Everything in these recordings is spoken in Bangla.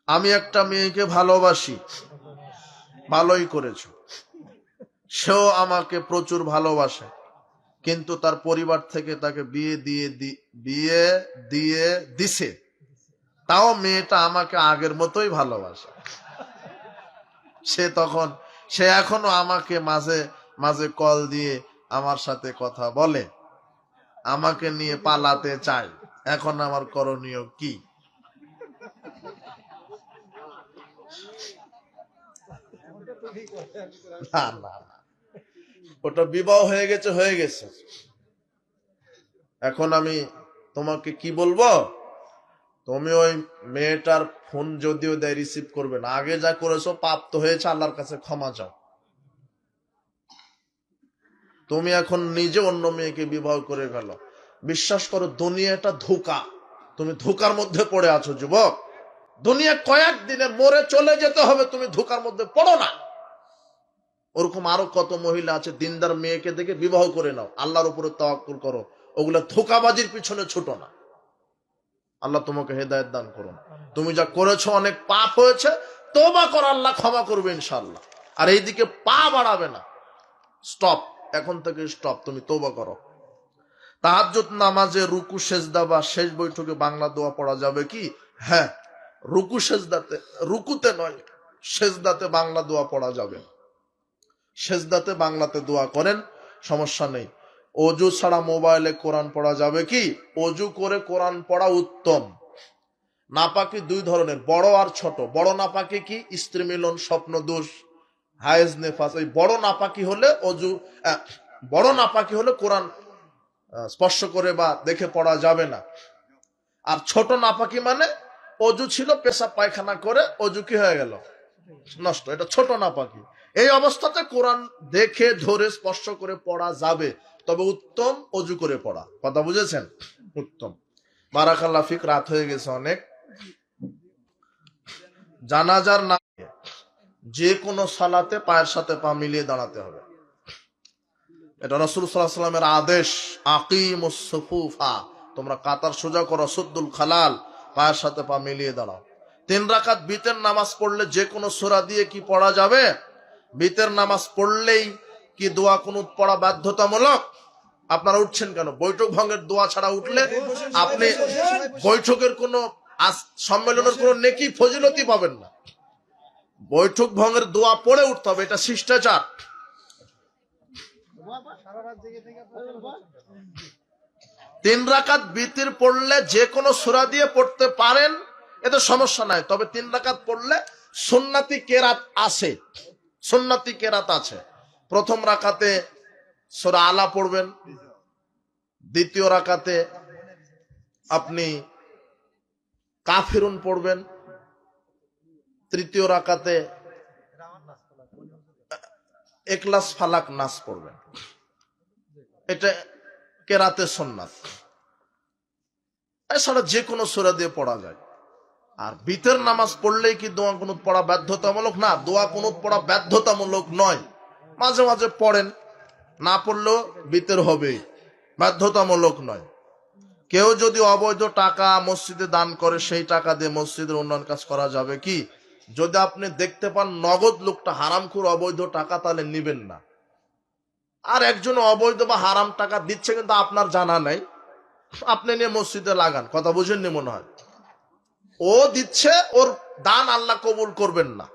আমি একটা মেয়েকে ভালোবাসি, ভালোই করেছো, সেও আমাকে প্রচুর ভালোবাসে, কিন্তু তার পরিবার থেকে তাকে বিয়ে দিয়ে দিছে, তাও মেয়েটা আমাকে আগের মতোই ভালোবাসে। সে এখনো আমাকে মাঝে মাঝে কল দিয়ে আমার সাথে কথা বলে, আমাকে নিয়ে পালাতে চায়। এখন আমার করণীয় কি? না না না, ওটা বিবাহ হয়ে গেছে। এখন আমি তোমাকে কি বলবো, তুমি ওই মেয়েটার ফোন যদিও দেয় রিসিভ করবে না, আগে যা করেছো পাপ তো হয়েছে, আল্লাহর কাছে ক্ষমা চাও। তুমি এখন নিজে অন্য মেয়েকে বিবাহ করে গেল, বিশ্বাস করো দুনিয়াটা ধোঁকা, তুমি ধোঁকার মধ্যে পড়ে আছো যুবক। দুনিয়া কয়েকদিনে মরে চলে যেতে হবে, তুমি ধোঁকার মধ্যে পড়ো না। ওরকম আরো কত মহিলা আছে, দিনদার মেয়েকে দেখে বিবাহ করে নাও, আল্লাহর উপরে তাওয়াক্কুল করো, ওগুলা ধোঁকাবাজির পিছনে ছোট না। আল্লাহ তোমাকে হেদায়েত দান করুন। তুমি যা করেছো অনেক পাপ হয়েছে, তওবা করো, আল্লাহ ক্ষমা করবে ইনশাআল্লাহ। আর এইদিকে পা বাড়াবে না, স্টপ, এখন থেকে স্টপ, তুমি তওবা করো। তাহাজ্জুদ নামাজে রুকু সেজদা বা শেষ বৈঠকে বাংলা দোয়া পড়া যাবে কি? হ্যাঁ, রুকুতে নয়, সেজদাতে বাংলা দোয়া পড়া যাবে। সেজদাতে বাংলাতে দোয়া করেন, সমস্যা নেই। অজু ছাড়া মোবাইলে কোরআন পড়া যাবে কি? অজু করে কোরআন পড়া উত্তম। নাপাকি দুই ধরনের, বড় আর ছোট। বড় নাপাকি কি? স্ত্রী মিলন, স্বপ্ন দোষ, হায়েজ নেফাস। এই বড় নাপাকি হলে বড় নাপাকি হলে কোরআন স্পর্শ করে বা দেখে পড়া যাবে না। আর ছোট নাপাকি মানে অজু ছিল, পেশাব পায়খানা করে অজু কি হয়ে গেল? নষ্ট, এটা ছোট নাপাকি। এই অবস্থাতে কোরআন দেখে ধরে স্পর্শ করে পড়া যাবে, তবে উত্তম অজু করে পড়া। কথা বুঝেছেন? উত্তম। বারাকাল্লাহ ফিক, রাত হয়ে গেছে অনেক। জানাজার নামে যে কোনো সালাতে পায়ের সাথে পা মিলিয়ে দাঁড়াতে হবে, এটা রাসূল সাল্লাল্লাহু আলাইহি ওয়াসাল্লামের আদেশ। আকিমুস সুফুফা, তোমরা কাতার সোজা করো, সুদ্দুল খালাল, পায়ের সাথে পা মিলিয়ে দাঁড়াও। 3 রাকাত বিতের নামাজ পড়লে যে কোনো সূরা দিয়ে কি পড়া যাবে? বিতের নামাজ পড়লেই কি দোয়া কুনুত পড়া বাধ্যতামূলক? আপনারা উঠছেন কেন? বৈঠক ভঙ্গের দোয়া ছাড়া উঠলে আপনি বৈঠকের কোনো সম্মেলনের কোনো নেকি ফজিলতি পাবেন না। বৈঠক ভঙ্গের দোয়া পড়ে উঠতে হবে, এটা শিষ্টাচার। 3 রাকাত বিতির পড়লে যে কোনো সূরা দিয়ে পড়তে পারেন, এতে সমস্যা নাই। তবে 3 রাকাত পড়লে সুন্নতি কেরাত আছে, সুন্নতি কেরাত আছে। প্রথম রাকাতে সূরা আলা পড়বেন, দ্বিতীয় রাকাতে আপনি কাফিরুন পড়বেন, তৃতীয় রাকাতে ইখলাস ফালাক নাস পড়বেন। এটা কেরাতে সুন্নাত। এছাড়া যে কোনো সূরা দিয়ে পড়া যায়। আর বিতের নামাজ পড়লেই কি দোয়া কুনুত পড়া বাধ্যতামূলক? না, দোয়া কুনুত পড়া বাধ্যতামূলক নয়। মাঝে মাঝে পড়েন, না পড়লেও বিতের হবে, বাধ্যতামূলক নয়। কেউ যদি অবৈধ টাকা মসজিদে দান করে, সেই টাকা দিয়ে মসজিদের উন্নয়ন কাজ করা যাবে কি? যদি আপনি দেখতে পান নগদ লোকটা হারামখোর, অবৈধ টাকা, তাহলে নিবেন না। আর একজন অবৈধ বা হারাম টাকা দিচ্ছে কিন্তু আপনার জানা নাই, আপনি নিয়ে মসজিদে লাগান। কথা বুঝেননি মনে হয়? ও দিচ্ছে, ওর দান আল্লাহ কবুল করবেন না,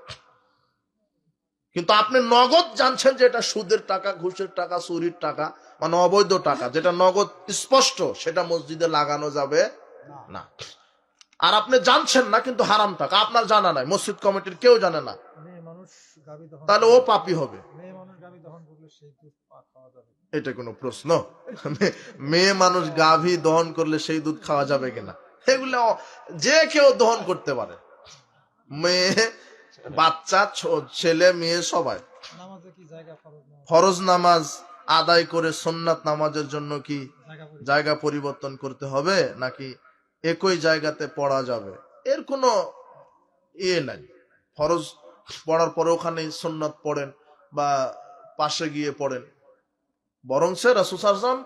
কিন্তু আপনি নগদ জানছেন যে এটা সুদের টাকা, ঘুষের টাকা, চুরির টাকা, মানে অবৈধ টাকা, যেটা নগদ স্পষ্ট, সেটা মসজিদে লাগানো যাবে না। আর আপনি জানছেন না কিন্তু হারাম টাকা, আপনার জানা নাই, মসজিদ কমিটির কেউ জানে না, তাহলে ও পাপী হবে। এটা কোনো প্রশ্ন? মেয়ে মানুষ গাভী দহন করলে সেই দুধ খাওয়া যাবে কিনা? এগুলো যে কেউ দহন করতে পারে, মেয়ে, বাচ্চা, ছেলে মেয়ে সবাই। ফরজ নামাজ আদায় করে সুন্নাত নামাজের জন্য কি জায়গা পরিবর্তন করতে হবে, নাকি একই জায়গাতে পড়া যাবে? এর কোনো নাই। ফরজ পড়ার পরে ওখানে সুন্নাত পড়েন বা পাশে গিয়ে পড়েন। বরং রাসূল সাল্লাল্লাহু আলাইহি ওয়াসাল্লাম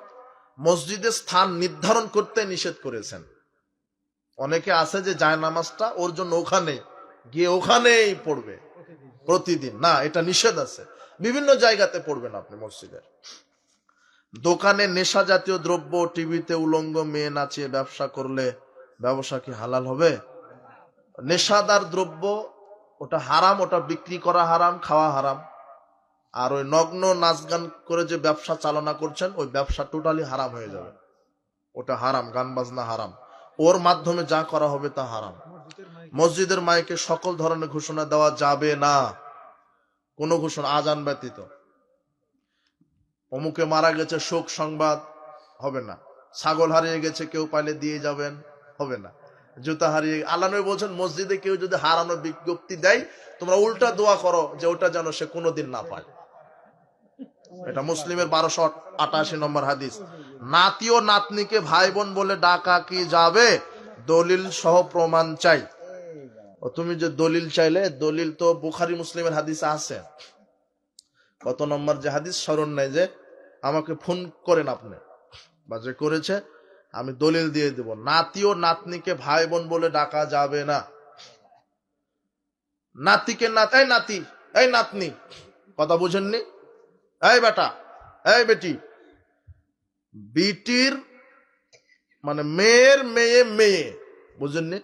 মসজিদে স্থান নির্ধারণ করতে নিষেধ করেছেন। অনেকে আছে যে জায়নামাজটা ওর জন্য ওখানে, গিয়ে ওখানেই পড়বে প্রতিদিন, না, এটা নিষেধ আছে। বিভিন্ন জায়গাতে পড়বেন আপনি মসজিদের। দোকানে নেশা জাতীয় দ্রব্য, টিভিতে উলঙ্গ মেয়ে নাচিয়ে ব্যবসা করলে ব্যবসা কি হালাল হবে? নেশাদার দ্রব্য ওটা হারাম, ওটা বিক্রি করা হারাম, খাওয়া হারাম। আর ওই নগ্ন নাচ গান করে যে ব্যবসা চালনা করছেন, ওই ব্যবসা টোটালি হারাম হয়ে যাবে। ওটা হারাম, গান বাজনা হারাম, ওর মাধ্যমে যা করা হবে তা হারাম। মসজিদের মাইকে সকল ধরনের ঘোষণা দেওয়া যাবে না, কোনো ঘোষণা, আজান ব্যতীত। অমুকে মারা গেছে, শোক সংবাদ হবে না। ছাগল হারিয়ে গেছে, কেউ পাইলে দিয়ে যাবেন, হবে না। জুতা হারিয়ে, আল্লাহ নবী বলছেন মসজিদে কেউ যদি হারানো বিজ্ঞপ্তি দেয়, তোমরা উল্টা দোয়া করো যে ওটা যেন সে কোনোদিন না পায়। এটা মুসলিমের 1288 নম্বর হাদিস। নাতি ও নাতনিকে ভাই বোন বলে ডাকা কি যাবে? দলিল সহ প্রমাণ চাই। ও তুমি যে দলিল চাইলে, দলিল তো বুখারী মুসলিমের হাদিসে আছে। কত নম্বর যে হাদিস স্মরণ নাই, যে আমাকে ফোন করেন আপনি, বা যে করেছে আমি দলিল দিয়ে দেব। নাতি ও নাতনিকে ভাই বোন বলে ডাকা যাবে না। নাতিকে এই নাতি, এই নাতনি, কথা বুঝেননি? এই বেটা, এই বেটি, বিটির মানে মেয়ের মেয়ে, মেয়ে, বুঝেননি?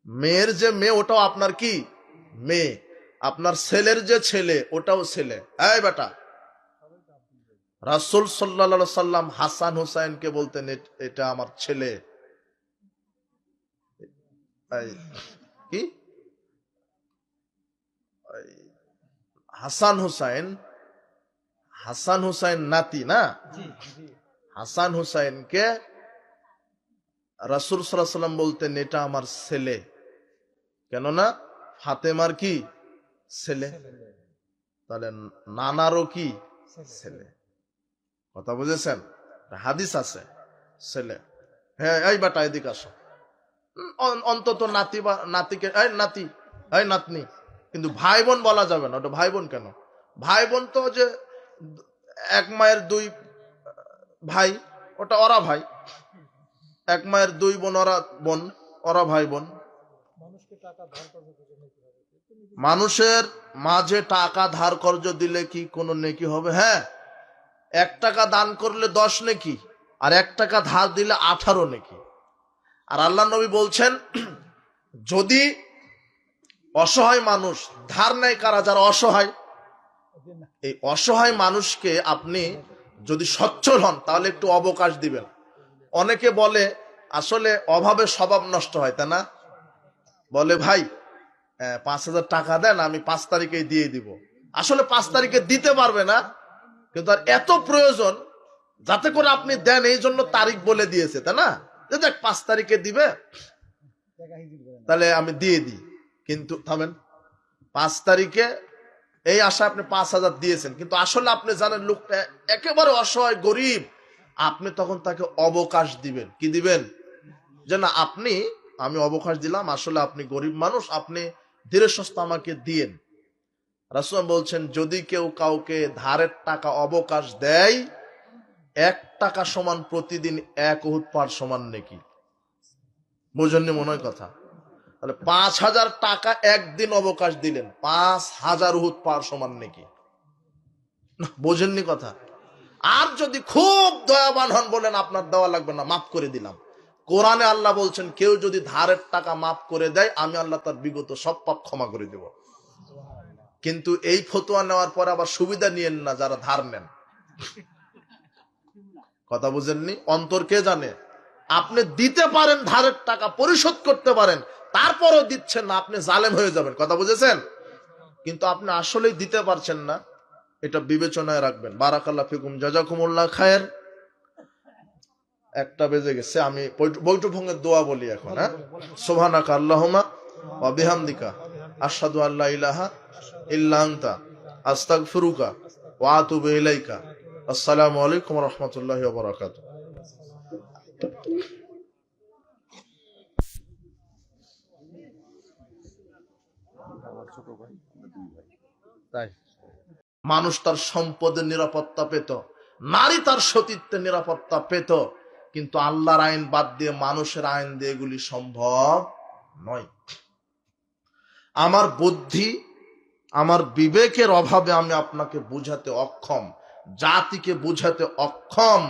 মেয়ের যে মেয়ে ওটাও আপনার কি মেয়ে, আপনার ছেলের যে ছেলে ওটাও ছেলে। এই বেটা, রাসূল সাল্লাল্লাহু আলাইহি সাল্লাম হাসান হুসাইনকে বলতেন এটা আমার ছেলে। কি হাসান হুসাইন, হাসান হুসাইন নাতি না, হাসান হুসাইনকে রাসূল সাল্লাল্লাহু আলাইহি সাল্লাম বলতেন এটা আমার ছেলে, কেননা ফাতেমার কি ছেলে, তাহলে নানারও কি ছেলে। কথা বুঝেছেন? হাদিস আছে, ছেলে। হ্যাঁ, এই বেটা এদিকে আসো, অন্তত নাতি বা নাতিকে এই নাতি, এই নাতনি, কিন্তু ভাই বোন বলা যাবে না। ওটা ভাই বোন কেন? ভাই বোন তো যে এক মায়ের দুই ভাই, ওটা ওরা ভাই। এক মায়ের দুই বোন, ওরা বোন, ওরা ভাই বোন। মানুষের মাঝে টাকা ধার কর্জ দিলে কি কোনো নেকি হবে? হ্যাঁ, 1 টাকা দান করলে 10 নেকি, আর 1 টাকা ধার দিলে 18 নেকি। আর আল্লাহ নবী বলছেন যদি অসহায় মানুষ ধার নেয়, কারা? যারা অসহায়, এই অসহায় মানুষকে আপনি যদি সচ্ছল হন তাহলে একটু অবকাশ দিবেন। অনেকে বলে আসলে অভাবে স্বভাব নষ্ট হয়, তাই না? বলে ভাই 5,000 টাকা দেন, আমি 5 তারিখে দিয়ে দিব। আসলে 5 তারিখে দিতে পারবে না, কিন্তু আর এত প্রয়োজন যাতে করে আপনি দেন, এই জন্য তারিখ বলে দিয়েছে, তাই না? যে দেখ 5 তারিখে দিবে, তাহলে আমি দিয়ে দিই। কিন্তু থামেন, 5 তারিখে এই আশা আপনি 5,000 দিয়েছেন, কিন্তু আসলে আপনি জানেন লোকটা একেবারে অসহায় গরিব। আপনি তখন তাকে অবকাশ দিবেন। কি দিবেন? যে না, আমি অবকাশ দিলাম, আসলে আপনি গরিব মানুষ, আপনি ধীরে সুস্থে আমাকে দিয়েন। রাসূল বলছেন যদি কেউ কাউকে ধারের টাকা অবকাশ দেয়, 1 টাকা সমান প্রতিদিন 1 উহুদ পাহাড় সমান নেকি। বুঝেননি মনে হয় কথা? তাহলে 5,000 টাকা একদিন অবকাশ দিলেন, 5,000 উহুদ পাহাড় সমান নেকি। বোঝেননি কথা? আর যদি খুব দয়াবান হন, বলেন আপনার দেওয়া লাগবে না, মাফ করে দিলাম। কোরআনে আল্লাহ বলছেন কেউ যদি ধারের টাকা মাফ করে দেয়, আমি আল্লাহ তার বিগত সব পাপ ক্ষমা করে দেব। কিন্তু এই ফতোয়া নেওয়ার পরে আবার সুবিধা নিয়েন না যারা ধার নেন। কথা বুঝেননি? অন্তর কে জানে? আপনি দিতে পারেন, ধারের টাকা পরিশোধ করতে পারেন, তারপরও দিচ্ছেন না, আপনি জালেম হয়ে যাবেন। কথা বুঝেছেন? কিন্তু আপনি আসলেই দিতে পারছেন না, এটা বিবেচনায় রাখবেন। বারাকাল্লাহ ফিকুম, জাযাকুমুল্লাহ খায়ের। 1টা বেজে গেছে, আমি বৈঠক ভঙ্গের দোয়া বলি এখন। হ্যাঁ, সুবহানাকা আল্লাহুম্মা ওয়া বিহামদিকা আশহাদু আল্লা ইলাহা ইল্লা আনতা আস্তাগফিরুকা ওয়া আতুবু ইলাইকা। আসসালামু আলাইকুম ওয়া রাহমাতুল্লাহি ওয়া বারাকাতুহু। তাই মানুষ তার সম্পদের নিরাপত্তা পেত, নারী তার সতীত্বের নিরাপত্তা পেত, কিন্তু আল্লাহর আইন বাদ দিয়ে মানুষের আইন দিয়ে এগুলি সম্ভব নয়। আমার বুদ্ধি, আমার বিবেকের অভাবে আমি আপনাকে বুঝাতে অক্ষম, জাতিকে বুঝাতে অক্ষম।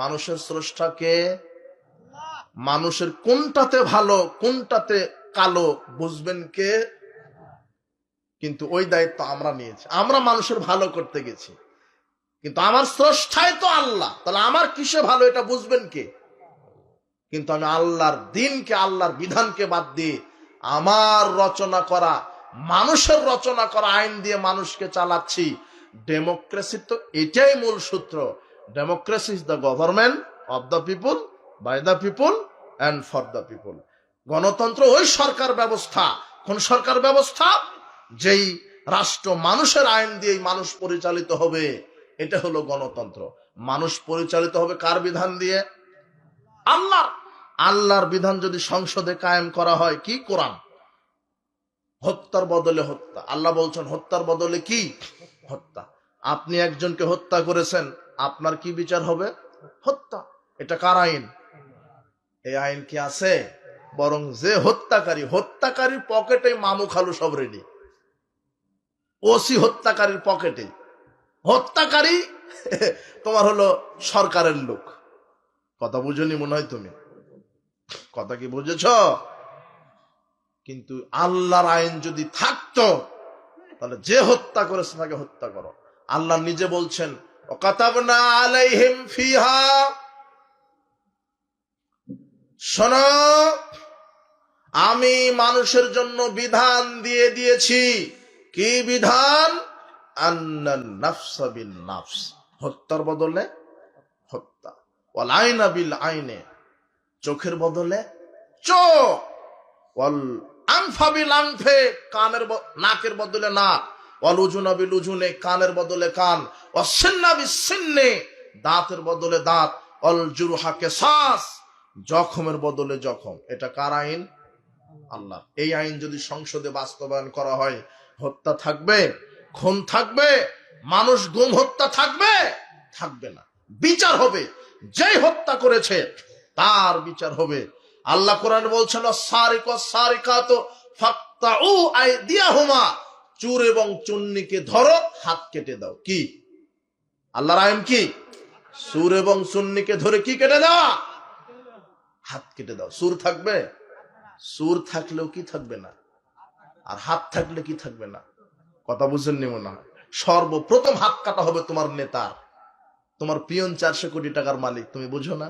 মানুষের স্রষ্টাকে, মানুষের কোনটাতে ভালো কোনটাতে কালো বুঝবেন কে? কিন্তু ওই দায়িত্ব আমরা নিয়েছি। আমরা মানুষের ভালো করতে গেছি, কিন্তু আমার স্রষ্টাই তো আল্লাহ, তাহলে আমার কিসে ভালো এটা বুঝবেন কে? কিন্তু আমি আল্লাহর দিনকে, আল্লাহর বিধানকে বাদ দিয়ে আমার রচনা করা, মানুষের রচনা করা আইন দিয়ে মানুষকে চালাচ্ছি। ডেমোক্রেসির তো এটাই মূল সূত্র। Democracy is the government of the people, by the people and for the people. গণতন্ত্র ওই সরকার ব্যবস্থা, কোন সরকার ব্যবস্থা? যেই রাষ্ট্র মানুষের আইন দিয়ে মানুষ পরিচালিত হবে, এটা হলো গণতন্ত্র। মানুষ পরিচালিত হবে কার বিধান দিয়ে? আল্লাহ। আল্লাহর বিধান যদি সংসদে কায়েম করা হয়, কি? কোরআন। হত্যার বদলে হত্যা, আল্লাহ বলছেন হত্যার বদলে কি? হত্যা। আপনি একজনকে হত্যা করেছেন, আপনার কি বিচার হবে? হত্যা। এটা কার আইন? এই আইন কি আছে? বরং যে হত্যাকারী, হত্যাকারীর পকেটে মামু খালু সব রেডি। ওসি হত্যাকারীর পকেটে। হত্যাকারী তোমার হলো সরকারের লোক। কথা বুঝনি মনে হয় তুমি? কথা কি বুঝেছ? কিন্তু আল্লাহর আইন যদি থাকতো, তাহলে যে হত্যা করেছে তাকে হত্যা করো। আল্লাহ নিজে বলছেন ওয়াকাতাবনা আলাইহিম ফিহা, শোনো আমি মানুষের জন্য বিধান দিয়ে দিয়েছি। কি বিধান? আন্নান নাফসা বিন নাফস, হত্যার বদলে হত্যা, ওয়াল আইনা বিল আইনে, চোখের বদলে চোখ, ওয়াল আনফা বিল আনফে, কানের নাকের বদলে নাক, ওয়াল উজুনা বিল উজুনে, কানের বদলে কান, ওয়াস সিন্না বিস সিন্নে, দাঁতের বদলে দাঁত, ওয়াল জুরহা কিসাস, জখমের বদলে জখম। এটা কার আইন? আল্লাহ। এই আইন যদি সংসদে বাস্তবায়ন করা হয়, হত্যা থাকবে? খুন থাকবে? মানুষ গুম হত্যা থাকবে? থাকবে না। বিচার হবে, যেই হত্যা করেছে তার বিচার হবে। আল্লাহ কোরআন বলছেন সারিক সারিকাত ফাকতাউ আইদিয়াহুমা, চোর এবং চুন্নিকে ধরো, হাত কেটে দাও। কি আল্লাহর আইন? কি? চোর এবং চুন্নিকে ধরে কি কেটে দেওয়া? হাত কেটে দাও। চোর থাকবে? চোর থাকলেও কি থাকবে না? আর হাত থাকলে কি থাকবে না? কথা বুঝেননি মনে হয়। সর্বপ্রথম হাত কাটা হবে তোমার নেতার। তোমার পিয়ন 400 কোটি টাকার মালিক, তুমি বুঝো না?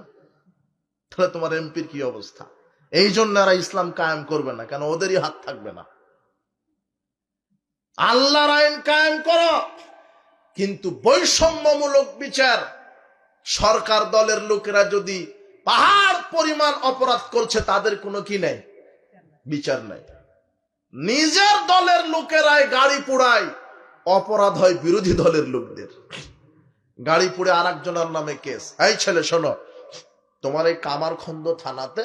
তাহলে তোমার এমপির কি অবস্থা? এই জন্য এরা ইসলাম কায়েম করবে না, কেন ওদেরই হাত থাকবে না। আল্লাহর আইন কায়েম করো, কিন্তু বৈষম্যমূলক বিচার। সরকার দলের লোকেরা যদি পাহাড় পরিমাণ অপরাধ করছে, তাদের কোনো কি নেই? বিচার নাই। নিজের দলের লোকেরাই গাড়ি পোড়ায়, অপরাধ হয় বিরোধী দলের লোকদের। গাড়ি পুড়ে আর একজনের নামে কেস। এই ছেলে শোনো, তোমার এই কামারখন্দ থানাতে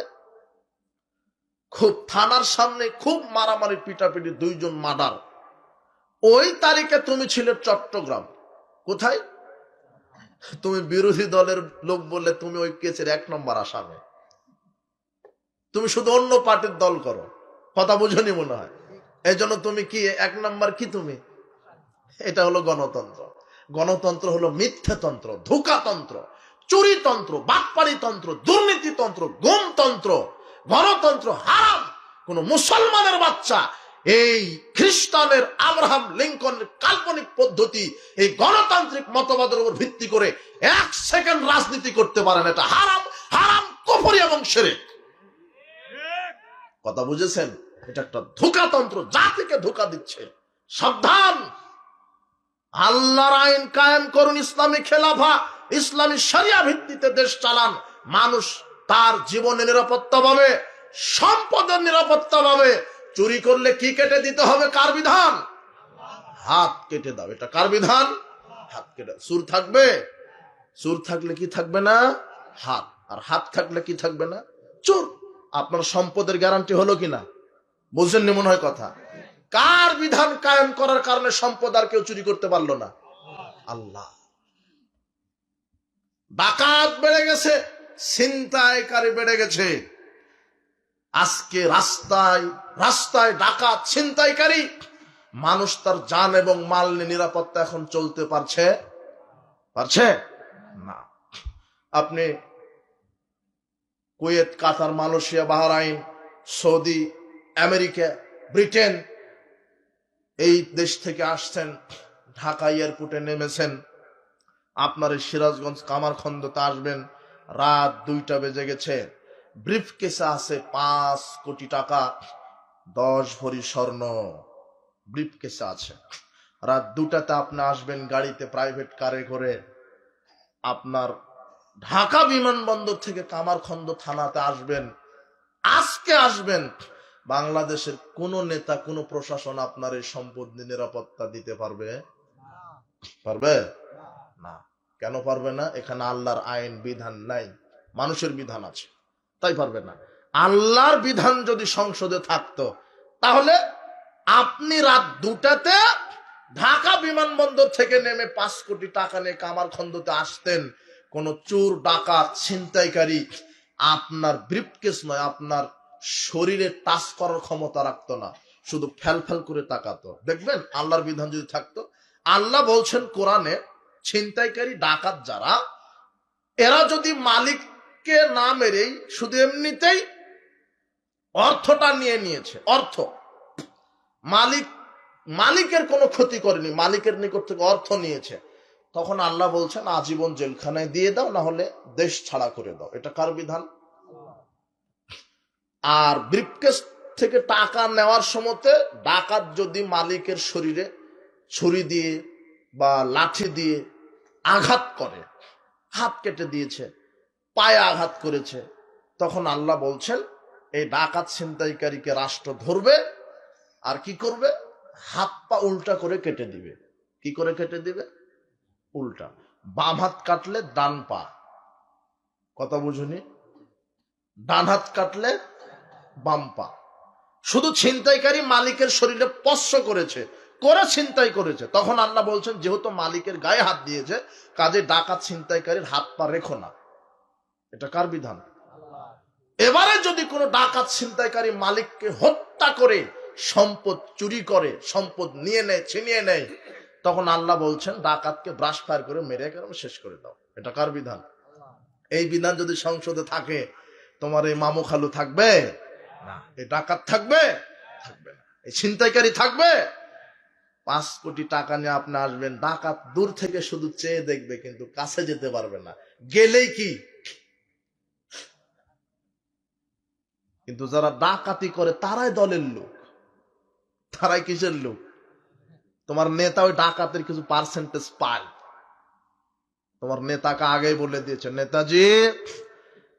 খুব, থানার সামনে খুব মারামারি পিটাপিটি, 2 জন মার্ডার। ওই তারিখে তুমি ছিলে চট্টগ্রাম। কোথায়? তুমি বিরোধী দলের লোক বললে তুমি ওই কেসের 1 নম্বর আসামি। তুমি শুধু অন্য পার্টির দল করো। কথা বুঝনি মনে হয়? এই জন্য তুমি কি 1 নম্বর? কি তুমি? এটা হলো গণতন্ত্র। গণতন্ত্র হলো মিথ্যাতন্ত্র, ধোঁকাতন্ত্র, চুরিতন্ত্র, বাটপাড়িতন্ত্র, দুর্নীতিতন্ত্র, গুমতন্ত্র। গণতন্ত্র হারাম। কোন মুসলমানের বাচ্চা এই খ্রিস্টানের আব্রাহাম লিঙ্কনের কাল্পনিক পদ্ধতি, এই গণতান্ত্রিক মতবাদের উপর ভিত্তি করে 1 সেকেন্ড রাজনীতি করতে পারে না। এটা হারাম, হারাম, কুফরি এবং শিরক। কথা বুঝেছেন? এটা একটা ধোঁকাতন্ত্র, জাতিকে ধোঁকা দিচ্ছে। সাবধান। আল্লাহর আইন কায়েম করুন, ইসলামী খেলাফা, ইসলামী শরিয়া ভিত্তিতে দেশ চালান। মানুষ তার জীবনে নিরাপত্তা পাবে, সম্পদের নিরাপত্তা পাবে। চুরি করলে কি কেটে দিতে হবে? কার বিধান? হাত কেটে দাও। এটা কার বিধান? হাত কেটে। সুর থাকবে? সুর থাকলে কি থাকবে না? হাত। আর হাত থাকলে কি থাকবে না? চোর। আপনার সম্পদের গ্যারান্টি হলো কিনা? বুঝছেন মনে হয় কথা? কার বিধান কায়েম করার কারণে সম্পদ আর কেউ চুরি করতে পারলো না? আল্লাহ। ডাকাত বেড়ে গেছে, ছিনতাইকারী বেড়ে গেছে। আজকে রাস্তায় রাস্তায় ডাকাত ছিনতাইকারী, মানুষ তার জান এবং মাল নিয়ে নিরাপত্তা এখন চলতে পারছে না। আপনি Kuwait, Qatar, Malaysia, Bahrain, Saudi, America, Britain এই দেশ থেকে আসছেন, ঢাকা এয়ারপোর্টে নেমেছেন, আপনার এই সিরাজগঞ্জ কামারখন্দতে আসবেন, রাত 2টা বেজে গেছে, ব্রিফকেসে আছে 5 কোটি টাকা, 10 ভরি স্বর্ণ ব্রিফকেসে আছে। রাত 2টাতে আপনি আসবেন গাড়িতে, প্রাইভেট কারে করে, আপনার ঢাকা বিমানবন্দর থেকে কামারখন্দ থানাতে আসবেন। আজকে আসবেন, বাংলাদেশের কোন নেতা, কোন প্রশাসন আপনার এই সম্পদ নিরাপত্তা দিতে পারবে না। কেন পারবে না? এখানে আল্লাহর আইন বিধান নাই, মানুষের বিধান আছে, তাই পারবে না। আল্লাহর বিধান যদি সংসদে থাকতো, তাহলে আপনি রাত 2টাতে ঢাকা বিমানবন্দর থেকে নেমে 5 কোটি টাকা নিয়ে কামারখন্দতে আসতেন, কোন চোর, ডাকাত, ছিনতাইকারী আপনার ব্রিফকেস নয়, আপনার শরীরে টাচ করার ক্ষমতা রাখতো না, শুধু ফেল করে তাকাতো। দেখবেন আল্লাহর বিধান যদি থাকতো, আল্লাহ বলছেন কোরআনে, ছিনতাইকারী, ডাকাত যারা, এরা যদি মালিককে না মেরেই শুধু এমনিতেই অর্থটা নিয়েছে, অর্থ, মালিকের কোনো ক্ষতি করেনি, মালিকের নিকট থেকে অর্থ নিয়েছে, তখন আল্লাহ বলছেন আজীবন জেলখানায় দিয়ে দাও, না হলে দেশ ছাড়া করে দাও। এটা কার বিধান? আর ব্রিফকেস থেকে টাকা নেওয়ার সময়তে ডাকাত যদি মালিকের শরীরে ছুরি দিয়ে বা লাঠি দিয়ে আঘাত করে, হাত কেটে দিয়েছে, পায়ে আঘাত করেছে, তখন আল্লাহ বলছেন এই ডাকাত ছিনতাইকারীকে রাষ্ট্র ধরবে, আর কি করবে? হাত পা উল্টা করে কেটে দিবে। কি করে কেটে দিবে? উল্টা। বাম হাত কাটলে ডান পা, কথা বুঝুনি? ডান হাত কাটলে বাম পা। শুধু ছিনতাইকারী মালিকের শরীরে স্পর্শ করেছে, করে ছিনতাই করেছে, তখন আল্লাহ বলছেন যেহেতু মালিকের গায়ে হাত দিয়েছে, কাজে ডাকাত ছিনতাইকারীর হাত পা রেখো না। এটা কার বিধান? এবারে যদি কোনো ডাকাত ছিনতাইকারী মালিককে হত্যা করে সম্পদ চুরি করে, সম্পদ নিয়ে নেয়, ছিনিয়ে নেয়, তখন আল্লাহ বলছেন ডাকাতকে ব্রাশ ফায়ার করে মেরে শেষ করে দাও। এটা কার বিধান? এই বিধান যদি সংসদে থাকে, তোমার এই মামু খালু থাকবে না, এই ডাকাত থাকবে না, এই ছিনতাইকারী থাকবে। 5 কোটি টাকা নিয়ে আপনি আসবেন, ডাকাত দূর থেকে শুধু চেয়ে দেখবে, কিন্তু কাছে যেতে পারবে না, গেলেই কি। কিন্তু যারা ডাকাতি করে তারাই দলের লোক, তারাই কিসের লোক? তোমার নেতা ওই ডাকাতের কিছু পার্সেন্টেজ পায়। তোমার নেতাকে আগেই বলে দিয়েছে, নেতাজি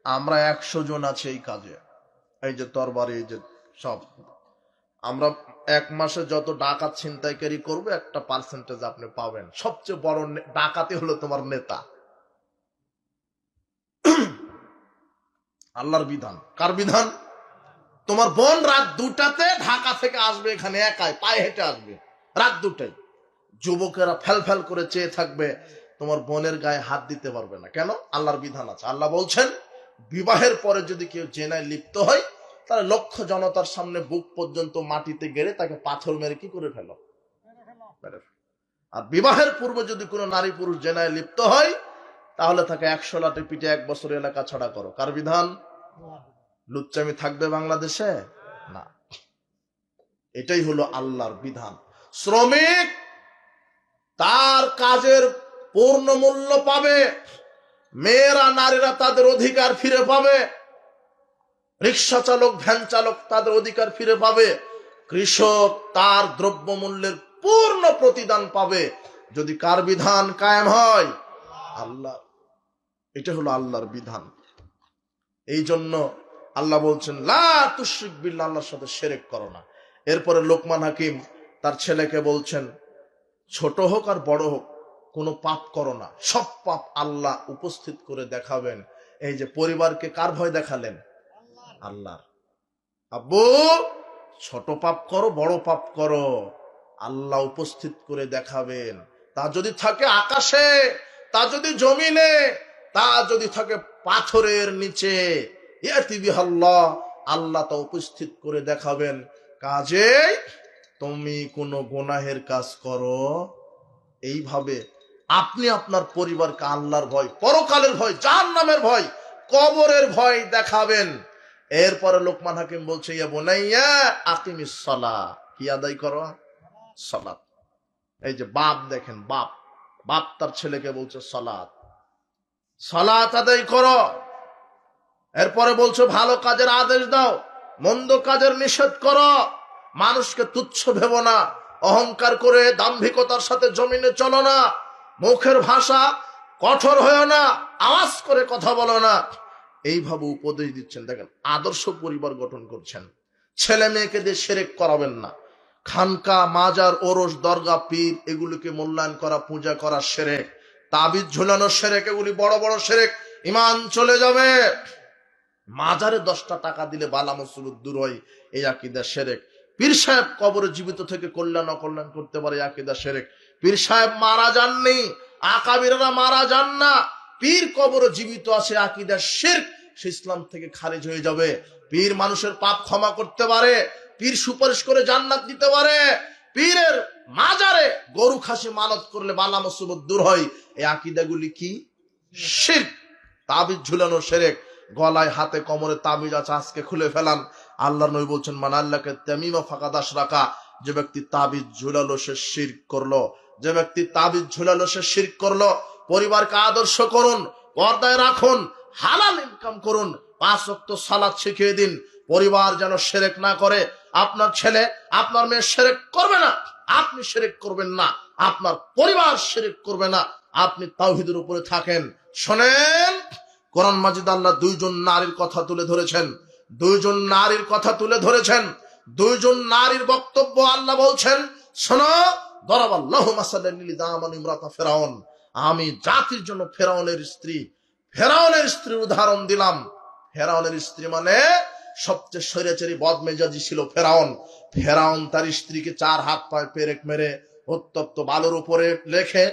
আমরা 100 জন আছি এই কাজে, এই যে তরবারি, এই যে সব, আমরা 1 মাসে যত ডাকাত ছিনতাইকারী করবো একটা পার্সেন্টেজ আপনি পাবেন। সবচেয়ে বড় ডাকাতি হলো তোমার নেতা। আল্লাহর বিধান। কার বিধান? তোমার বোন রাত 2টাতে ঢাকা থেকে আসবে, এখানে একাই পায়ে হেঁটে আসবে, রাত 2টায়। যুবকেরা ফেল করে চেয়ে থাকবে, তোমার বোনের গায়ে হাত দিতে পারবে না। কেন? আল্লাহর বিধান আছে। আল্লাহ বলছেন বিবাহের পরে যদি কেউ জেনায় লিপ্ত হয়, তাহলে লক্ষ জনতার সামনে বুক পর্যন্ত মাটিতে গেড়ে তাকে পাথর মেরে কি করে ফেলো। আর বিবাহের পূর্বে যদি কোনো নারী পুরুষ জেনায় লিপ্ত হয়, তাহলে তাকে 100 লাঠি পিটে 1 বছর এলাকা ছাড়া করো। কার বিধান? লুচ্চামি থাকবে বাংলাদেশে? না, এটাই হলো আল্লাহর বিধান। শ্রমিক তার কাজের পূর্ণ মূল্য পাবে, মেয়েরা, নারীরা তাদের অধিকার ফিরে পাবে, রিক্সা চালক, ভ্যান চালক তাদের অধিকার ফিরে পাবে, কৃষক তার দ্রব্য মূল্যের পূর্ণ প্রতিদান পাবে, যদি কার বিধান কায়েম হয়? আল্লাহ। এটা হলো আল্লাহর বিধান। এই জন্য আল্লাহ বলছেন লা তুশরিক বিল্লাহ, আল্লাহর সাথে শিরক করো না। এরপরে লোকমান হাকিম তার ছেলেকে বলছেন ছোট হোক আর বড় হোক কোনো পাপ করো না, সব পাপ আল্লাহ উপস্থিত করে দেখাবেন। এই যে পরিবারকে কার ভয় দেখালেন? আল্লাহর। আব্বু ছোট পাপ করো, বড় পাপ করো, আল্লাহ উপস্থিত করে দেখাবেন। তা যদি থাকে আকাশে, তা যদি জমিনে, তা যদি থাকে পাথরের নিচে, ইয়াতি বিহাল্লাহ, আল্লাহ তা উপস্থিত করে দেখাবেন। কাজেই তুমি কোনো গুনাহের কাজ করো, এইভাবে আপনি আপনার পরিবারকে আল্লাহর ভয়, পরকালের ভয়, জাহান্নামের ভয়, কবরের ভয় দেখাবেন। এরপরে লোকমান হাকিম বলছে, ইয়া বুনাইয়া আকিমিস সালাহ, কি আদায় করো? সালাত। এই যে বাপ দেখেন, বাপ তার ছেলেকে বলছে সালাত, সালাত আদায় করো। এরপরে বলছো ভালো কাজের আদেশ দাও, মন্দ কাজের নিষেধ করো। মানুষকে তুচ্ছ ভেবো না, অহংকার করে দাম্ভিকতার সাথে জমিনে চলো না, মুখের ভাষা কঠোর হয়েও না, আওয়াজ করে কথা বলো না। এইভাবে উপদেশ দিচ্ছেন। দেখেন, আদর্শ পরিবার গঠন করছেন। ছেলে মেয়েকে দিয়ে শিরক করাবেন না। খানকা, মাজার, ওরস, দরগা, পীর এগুলিকে মূল্যায়ন করা, পূজা করা শিরক। তাবিজ ঝুলানো শিরক, এগুলি বড় বড় শিরক, ঈমান চলে যাবে। মাজারে 10টা টাকা দিলে বালা মুসিবত দূর হয়, এই আকীদা শিরক। পীর সাহেব কবরে জীবিত থেকে কল্যাণ অকল্যাণ করতে পারে, আকীদা শিরক। পীর সাহেব মারা যাননি, আকাবিররা মারা যান না, পীর কবরে জীবিত আছে, আকীদা শিরক, সে ইসলাম থেকে খারিজ হয়ে যাবে। পীর মানুষের পাপ ক্ষমা করতে পারে, পীর সুপারিশ করে জান্নাত দিতে পারে, পীরের মাজারে গরু খাসি মানত করলে বালা মুসিবত দূর হয়। এই আকীদাগুলি কি? শিরক। তাবিজ ঝুলানো শিরক। গলায়, হাতে, কোমরে তাবিজ আছে, আজকে খুলে ফেলান। আল্লাহর নবী বলছেন, মান আল্লাহকে তামিমা ফাকাদ আশরাকা, যে ব্যক্তি তাবিজ ঝুলালো সে শিরক করলো। যে ব্যক্তি তাবিজ ঝুলালো সে শিরক করলো। পরিবারকে আদর্শ করুন, পর্দায় রাখুন, হালাল ইনকাম করুন, 5 ওয়াক্ত সালাত শিখিয়ে দিন। পরিবার যেন শিরক না করে। আপনার ছেলে, আপনার মেয়ে শিরক করবে না, আপনি শিরক করবেন না, আপনার পরিবার শিরক করবে না, আপনি তাওহীদের উপরে থাকেন। শোনেন, কোরআন মাজিদ আল্লাহ 2 জন নারীর কথা তুলে ধরেছেন। 2 জন নারীর কথা তুলে ধরেছেন। 2 জন নারীর বক্তব্য আল্লাহ বলছেন, শোনো, দরাবাল্লাহু মাসালান লিদামান ইমরাতা ফিরাউন, আমি জাতির জন্য ফেরাউনের স্ত্রীর উদাহরণ দিলাম। ফেরাউনের স্ত্রী মানে সবচেয়ে স্বৈরাচারী বদমেজাজি ছিল ফেরাউন তার স্ত্রীকে 4 হাত পায়ে পেরেক মেরে উত্তপ্ত বালুর উপরে রেখে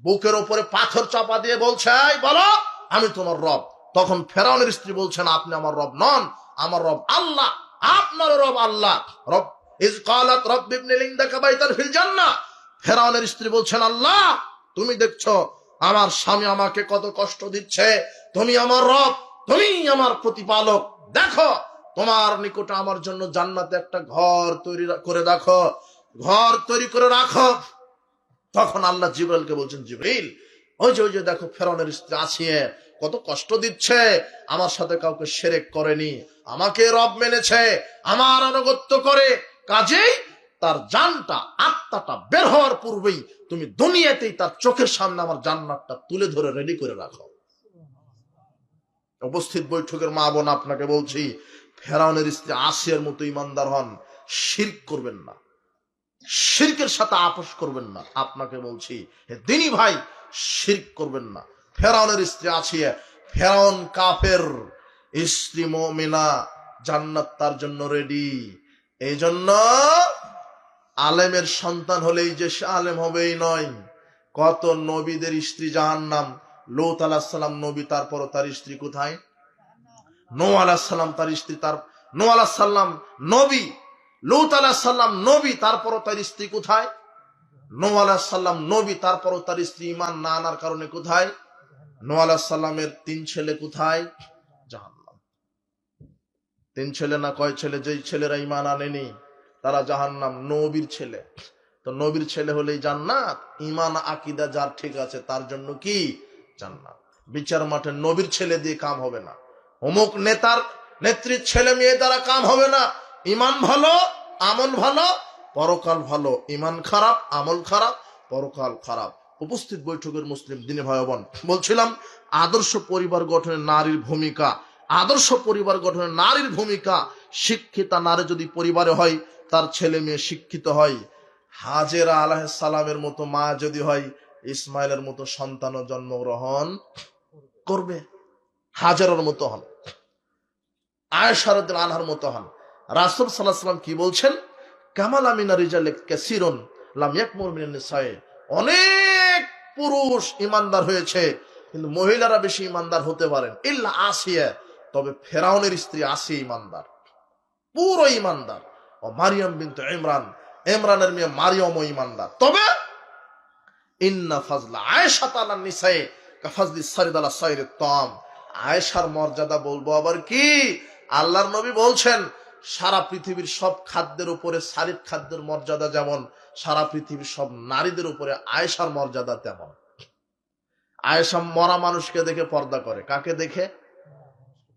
বুকের উপরে পাথর চাপা দিয়ে বলছে, বলো আমি তোমার রব। তখন ফেরাউনের স্ত্রী বলছেন, আপনি আমার রব নন, আমার রব আল্লাহ। আপনার রব আল্লাহ। রব is ক্বালাত Rabbi Ibni Li ইনদাকা বাইতান feel জান্নাহ। ফেরাউনের স্ত্রী বলছেন, আল্লাহ তুমি দেখছো আমার স্বামী আমাকে কত কষ্ট দিচ্ছে, তুমি আমার রব, তুমি আমার প্রতিপালক, দেখো তোমার নিকটে আমার জন্য জান্নাতে একটা ঘর তৈরি করে রাখো। তখন আল্লাহ জিবরাইলকে বলছেন, জিবরিল, ওই যে দেখো ফেরাউনের স্ত্রী আসিয়ে কত কষ্ট দিচ্ছে, আমার সাথে কাউকে শিরক করেনি, আমাকে রব মেনেছে, আমার আনুগত্য করে, কাজেই তার জানটা, আত্মাটা বের হওয়ার পূর্বেই তুমি দুনিয়াতেই তার চোখের সামনে আমার জান্নাতটা তুলে ধরে রেডি করে রাখো। উপস্থিত বৈঠকের মা বোন, আপনাকে বলছি, ফেরাউনের স্ত্রী আসিয়ার মতো ইমানদার হন, শিরক করবেন না, শিরকের সাথে আপোষ করবেন না। আপনাকে বলছি, হে দিনী ভাই, শিরক করবেন না। ফেরাউনের স্ত্রী আসিয়া, ফেরাউন কাফের, স্ত্রী মুমিনা, জান্নাত তার জন্য রেডি। এই জন্য আলেমের সন্তান হলেই যে সে আলেম হবেই নয়। কত নবীদের স্ত্রী জাহান্নাম। লূত আলাইহিস সালাম নবী, তারপর তার স্ত্রী কোথায়? নূহ আলাইহিস সালাম তার স্ত্রী, নূহ আলাইহিস সালাম নবী, লূত আলাইহিস সালাম নবী, তারপর তার স্ত্রী কোথায়? নূহ আলাইহিস সালাম নবী, তারপর তার স্ত্রী ঈমান না আনার কারণে কোথায়? নূহ আলাইহিস সালামের 3 ছেলে কোথায়? জাহান্নাম। 3 ছেলে না কয় ছেলে? যেই ছেলেরা ঈমান আনেনি তারা জাহান্নাম, নবীর ছেলে। তো নবীর ছেলে হলেই জান্নাত। ঈমান আকীদা যার ঠিক আছে তার জন্য কি? জান্নাত। বিচার মাঠে নবীর ছেলে দিয়ে কাম হবে না, অমুক নেতার নেত্রীর ছেলে মেয়ে দ্বারা কাম হবে না। ঈমান ভালো, আমল ভালো, পরকাল ভালো। ঈমান খারাপ, আমল খারাপ, পরকাল খারাপ। উপস্থিত বৈঠকের মুসলিম দিনী ভাই বোন, বলছিলাম আদর্শ পরিবার গঠনে নারীর ভূমিকা। আদর্শ পরিবার গঠনে নারীর ভূমিকা। শিক্ষিতা নারী যদি পরিবারে হয়, তার ছেলে মেয়ে শিক্ষিত হয়। হাজেরা আলাইহিস সালামের মতো মা যদি হয়, ইসমাইলের মতো সন্তানও জন্মগ্রহণ করবে। হাজেরার মতো হন, আয়েশা রাদিয়াল্লাহু আনহার মতো হন। রাসূল সাল্লাল্লাহু আলাইহি ওয়াসাল্লাম কি বলছেন? কামালা মিনার রিজালি কাসীরুন লাম ইয়াকমুল মিনান নিসায়ে। অনেক পুরুষ ইমানদার হয়েছে, কিন্তু মহিলারা বেশি ইমানদার হতে পারেন। ইল্লা আসিয়া, তবে ফেরাউনের স্ত্রী আসি ইমানদার, পুরো ইমানদার। ও মারিয়াম বিনতে ইমরান, ইমরানের মেয়ে মারিয়ামও ইমানদার। তবে ইন্না ফাজলা আয়েশা তাআলা নিসায়ে কাফাজলি সারিদ আলা সাইরিত তাম, আয়েশার মর্যাদা বলবো আবার কি? আল্লাহর নবী বলছেন সারা পৃথিবীর সব খাদ্যের উপরে সারিদ খাদ্যের মর্যাদা যেমন, সারা পৃথিবীর সব নারীদের উপরে আয়েশার মর্যাদা তেমন। আয়েশা মরা মানুষকে দেখে পর্দা করে। কাকে দেখে?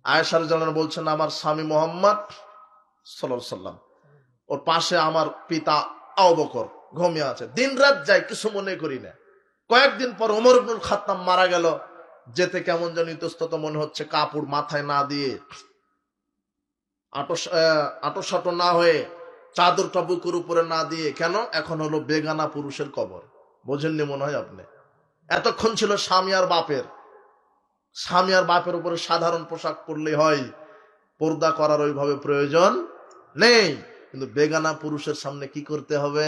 আয়েশার জানান বলছেন আমার স্বামী মোহাম্মদ সাল্লাল্লাহু আলাইহি সাল্লাম, ওর পাশে আমার পিতা আবু বকর ঘুমিয়ে আছে, দিন রাত যায় কিছু মনে করি না। কয়েকদিন পর ওমর ইবনুল খাত্তাব মারা গেল, যেতে কেমন যেন ইতস্তত মনে হচ্ছে, কাপড় মাথায় না দিয়ে আটো না হয়ে চাদরটা বুকের উপরে না দিয়ে, কেন? এখন হলো বেগানা পুরুষের কবর। বোঝেননি মনে হয় আপনি। এতক্ষণ ছিল স্বামী আর বাপের, স্বামী আর বাপের উপরে সাধারণ পোশাক পরলে হয়, পর্দা করার ওইভাবে প্রয়োজন নেই। কিন্তু বেগানা পুরুষের সামনে কি করতে হবে?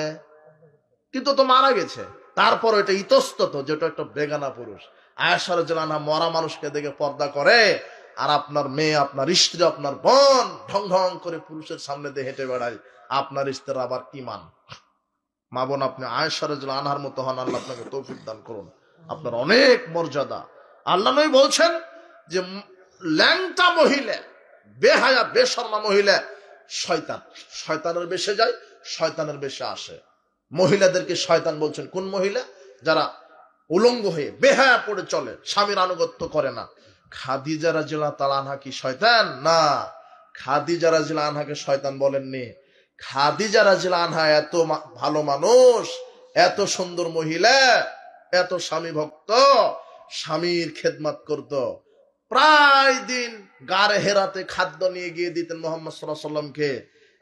কিন্তু তো মারা গেছে, তারপর এটা ইতস্তত যেটা একটা বেগানা পুরুষ। আয়েশা রাদিয়াল্লাহু আনহা মরা মানুষকে দেখে পর্দা করে, আর আপনার মেয়ে, আপনার স্ত্রী, আপনার বোন ঢং ঢং করে পুরুষের সামনে দিয়ে হেঁটে বেড়ায়, আপনার স্ত্রীর আবার কি মান? মা বোন, আপনি আয়েশা রাদিয়াল্লাহু আনহার মতো হন, আল্লাহ আপনাকে তৌফিক দান করুন। আপনার অনেক মর্যাদা। আল্লাহ নবী বলছেন যে ল্যাংটা মহিলা, বেহায়া বেশরমা মহিলা শয়তান, শয়তানের বেশে যায়, শয়তানের বেশে আসে। মহিলাদেরকে শয়তান বলছেন কোন মহিলা? যারা উলঙ্গ হয়ে বেহায়া পড়ে চলে, স্বামীর আনুগত্য করে না। খাদিজা রাদিয়াল্লাহু তাআলা আনহা কি শয়তান? না, খাদিজা রাদিয়াল্লাহু আনহাকে শয়তান বলেননি। খাদিজা রাদিয়াল্লাহু আনহা এত ভালো মানুষ, এত সুন্দর মহিলা, এত স্বামী ভক্ত, স্বামীর খেদমত করত। প্রায় দিন গারে হেরাতে খাদ্য নিয়ে গিয়ে দিতেন মুহাম্মদ সাল্লাল্লাহু আলাইহি ওয়াসাল্লামকে।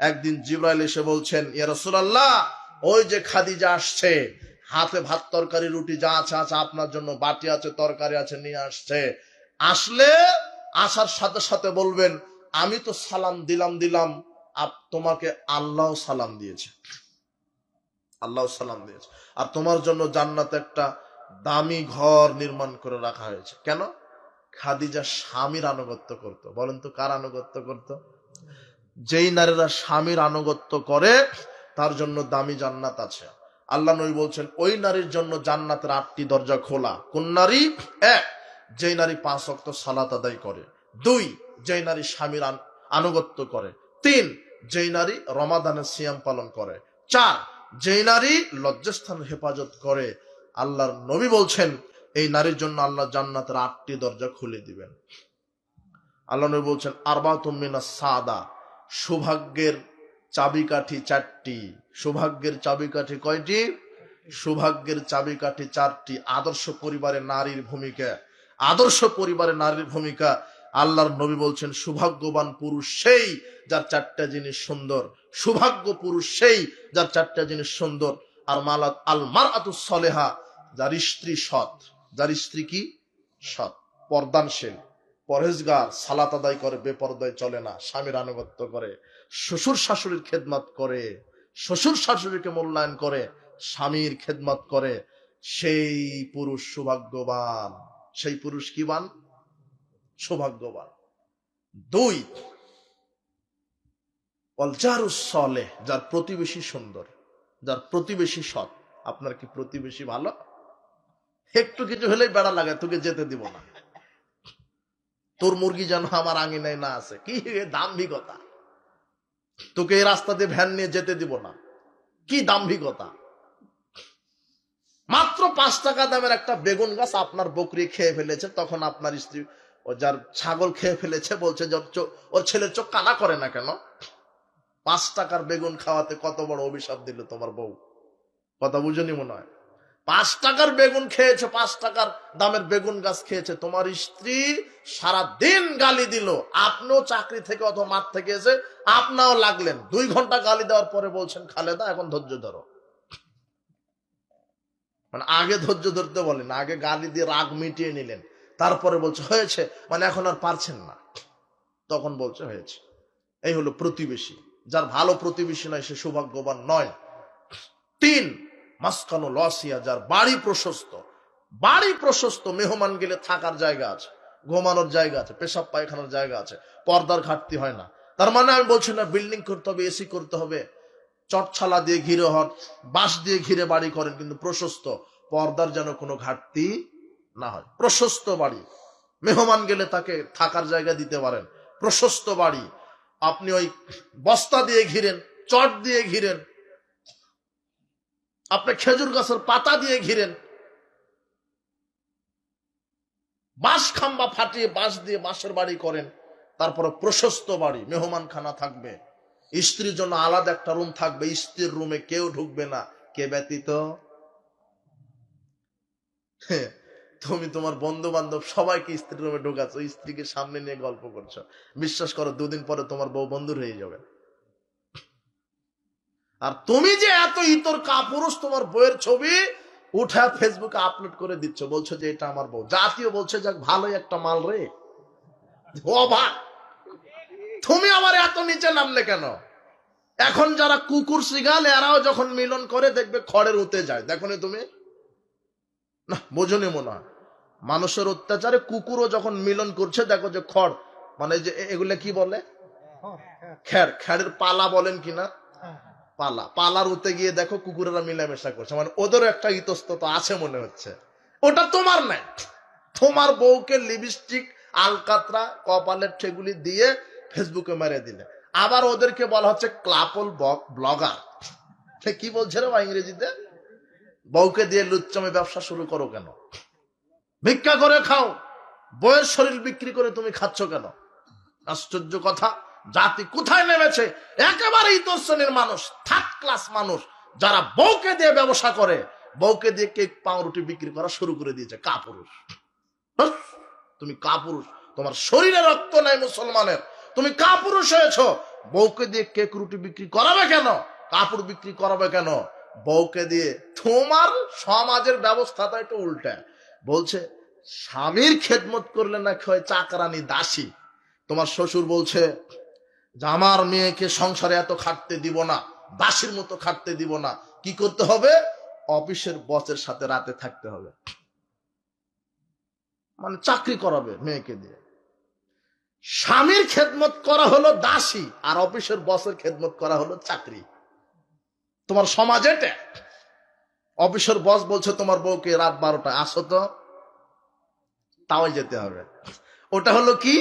একদিন জিবরাইল এসে বলছেন, ইয়া রাসূলুল্লাহ, ওই যে খাদিজা আসছে, হাতে ভাত তরকারি রুটি যা আছে আছে আপনার জন্য, বাটি আছে, তরকারি আছে, নিয়ে আসছে। আসলে আসার সাথে সাথে বলবেন আমি তো সালাম দিলাম, তোমাকে আল্লাহ সালাম দিয়েছে, আল্লাহ সালাম দিয়েছে, আর তোমার জন্য জান্নাতে একটা দামি ঘর নির্মাণ করে রাখা হয়েছে। কেন? খাদিজা স্বামীর আনুগত্য করত। বলেন তো কার আনুগত্য করত? যেই নারীরা স্বামীর আনুগত্য করে তার জন্য দামি জান্নাত আছে। আল্লাহ নবী বলছেন ওই নারীর জন্য জান্নাতের 8টি দরজা খোলা। কোন নারী? 1, যেই নারী 5 ওয়াক্ত সালাত আদায় করে। 2, যেই নারী স্বামীর আনুগত্য করে। 3, যেই নারী রমাদানের সিয়াম পালন করে। 4, যেই নারী লজ্জাস্থানের হেফাজত করে। আল্লাহর নবী বলছেন এই নারীর জন্য আল্লাহ জান্নাতের 8টি দরজা খুলে দিবেন। আল্লাহ নবী বলছেন আরবাতুম মিনাস সাদা, সৌভাগ্যের চাবিকাঠি 4টি। সৌভাগ্যের চাবিকাঠি কয়টি? সৌভাগ্যের চাবিকাঠি 4টি। আদর্শ পরিবারে নারীর ভূমিকা, আদর্শ পরিবারে নারীর ভূমিকা। আল্লাহর নবী বলছেন সৌভাগ্যবান পুরুষ সেই যার 4টা জিনিস সুন্দর। সৌভাগ্য পুরুষ সেই যার 4টা জিনিস সুন্দর। আর মালাত আল মারআতুস সালেহা, যার স্ত্রী সৎ, যার স্ত্রী কি? সৎ, পর্দানশীল, পরহেজগার, সালাত আদায় করে, বেপরদায় চলে না, স্বামীর আনুগত্য করে, শ্বশুর শাশুড়ির খেদমত করে, শ্বশুর শাশুড়িকে মূল্যায়ন করে, স্বামীর খেদমত করে, সেই পুরুষ সৌভাগ্যবান। সেই পুরুষ কি বান? সৌভাগ্যবান। 2, ওয়াল জারুস সালেহ, যার প্রতিবেশী সুন্দর, যার প্রতিবেশী সৎ। আপনার কি প্রতিবেশী ভালো? একটু কিছু হলেই বেড়া লাগে, তোকে যেতে দিব না, তোর মুরগি যেন আমার আঙিনায় না আছে। কি দাম্ভিকতা! তোকে এই রাস্তা দিয়ে ভ্যান নিয়ে যেতে দিব না, কি দাম্ভিকতা! মাত্র 5 টাকা দামের একটা বেগুন গাছ আপনার বকরি খেয়ে ফেলেছে, তখন আপনার স্ত্রী ও যার ছাগল খেয়ে ফেলেছে বলছে যে ওর ছেলের চোখ কানা করে না কেন? 5 টাকার বেগুন খাওয়াতে কত বড় অভিশাপ দিল তোমার বউ। কথা বুঝনি মনে হয়? 5 টাকার বেগুন খেয়েছে, 5 টাকার দামের বেগুন গাছ খেয়েছে, তোমার স্ত্রী সারা দিন গালি দিল। আপনিও চাকরি থেকে অথবা মাঠ থেকে এসে আপনিও লাগলেন। 2 ঘন্টা গালি দেওয়ার পরে বলছেন খালেদা এখন ধৈর্য ধরো। মানে আগে ধৈর্য ধরতে বলেন, আগে গালি দিয়ে রাগ মিটিয়ে নিলেন, তারপরে বলছে হয়েছে, মানে এখন আর পারছেন না, তখন বলছে হয়েছে। এই হলো প্রতিবেশী। যার ভালো প্রতিবেশী নয় সে সৌভাগ্যবান নয়। 3, মাসকানুল ওয়াসিয়া, যার বাড়ি প্রশস্ত, বাড়ি প্রশস্ত, মেহমান গেলে থাকার জায়গা আছে। ঘুমানোর জায়গা আছে, পেশাব পায়খানার জায়গা আছে, পর্দার ঘাটতি হয় না। তার মানে আমি বলছি না বিল্ডিং করতে হবে, এসি করতে হবে, চটছালা দিয়ে ঘিরে হন, বাঁশ দিয়ে ঘিরে বাড়ি করেন, কিন্তু প্রশস্ত, পর্দার যেন কোনো ঘাটতি না হয়। প্রশস্ত বাড়ি, মেহমান গেলে তাকে থাকার জায়গা দিতে পারেন, প্রশস্ত বাড়ি। আপনি ওই বস্তা দিয়ে ঘিরেন, চট দিয়ে ঘিরেন, আপনি খেজুর গাছের পাতা দিয়ে ঘিরেন, বাঁশ খাম্বা ফাটিয়ে বাঁশ দিয়ে বাঁশের বাড়ি করেন, তারপরে প্রশস্ত বাড়ি, মেহমান খানা থাকবে, স্ত্রীর জন্য আলাদা একটা রুম থাকবে, স্ত্রীর রুমে কেউ ঢুকবে না, কে ব্যতীত? তুমি তোমার বন্ধু বান্ধব সবাইকে স্ত্রীর রুমে ঢুকাচ্ছ, স্ত্রীকে সামনে নিয়ে গল্প করছো, বিশ্বাস করো দুদিন পরে তোমার বউ বন্ধুর হয়ে যাবে। আর তুমি যে এত ইতর কাপুরুষ, তোমার বউয়ের ছবি উঠা ফেসবুকে আপলোড করে দিচ্ছ, বলছো যে এটা আমার বউ, জাতীয় বলছে যাক ভালোই একটা মাল রে। অবাক, তুমি আবার এত নিচে নামলে কেন? এখন যারা কুকুর শিগাল এরাও যখন মিলন করে দেখবে খড়ের উতে যায়, দেখো নি তুমি? না বোঝনি মনে হয়। মানুষের অত্যাচারে কুকুরও যখন মিলন করছে, দেখো যে খড়, মানে যে এগুলো কি বলে, খ্যার, খ্যারের পালা বলেন কিনা, পালা, পালার উতে গিয়ে দেখো কুকুরেরা মিলামেশা করছে, মানে ওদেরও একটা ইতস্তত আছে মনে হচ্ছে। ওটা তোমার নাই, তোমার বউকে লিপস্টিক, আলকাতরা, কপালের ঠেগুলি দিয়ে ফেসবুকে মেরে দিলে, আবার ওদেরকে বলা হচ্ছে ক্লাপল ব্লগার। কি বলছে রে ইংরেজিতে? বউকে দিয়ে লুচ্চামে ব্যবসা শুরু করো কেন? ভিক্ষা করে খাও, বউয়ের শরীর বিক্রি করে তুমি খাচ্ছ কেন? আশ্চর্য কথা, জাতি কোথায় নেমেছে! একেবারে ইতর শ্রেণীর মানুষ, থার্ড ক্লাস মানুষ, যারা বউকে দিয়ে ব্যবসা করে, বউকে দিয়ে কেক পাউরুটি বিক্রি করা শুরু করে দিয়েছে। কাপুরুষ, তুমি কাপুরুষ, তোমার শরীরে রক্ত নাই মুসলমানের, তুমি কাপুরুষ হয়েছ। বউকে দিয়ে কেক রুটি বিক্রি করাবে কেন? কাপড় বিক্রি করাবে কেন বউকে দিয়ে? তোমার সমাজের ব্যবস্থাটা একটু উল্টা, বলছে স্বামীর খেদমত করলে না হয় চাকরানি, দাসী। তোমার শ্বশুর বলছে যে আমার মেয়েকে সংসারে এত খাটতে দিব না, দাসীর মতো খাটতে দিব না, কি করতে হবে? অফিসের বসের সাথে রাতে থাকতে হবে, মানে চাকরি করাবে মেয়েকে দিয়ে। স্বামীর খেদমত করা হলো দাসী, আর অফিসের বসের খেদমত করা হলো চাকরি। তোমার সমাজ এটা। অফিসের বস বলছে তোমার বউকে রাত 12টায় আসো তো, তাও যেতে হবে, ওটা হলো কি?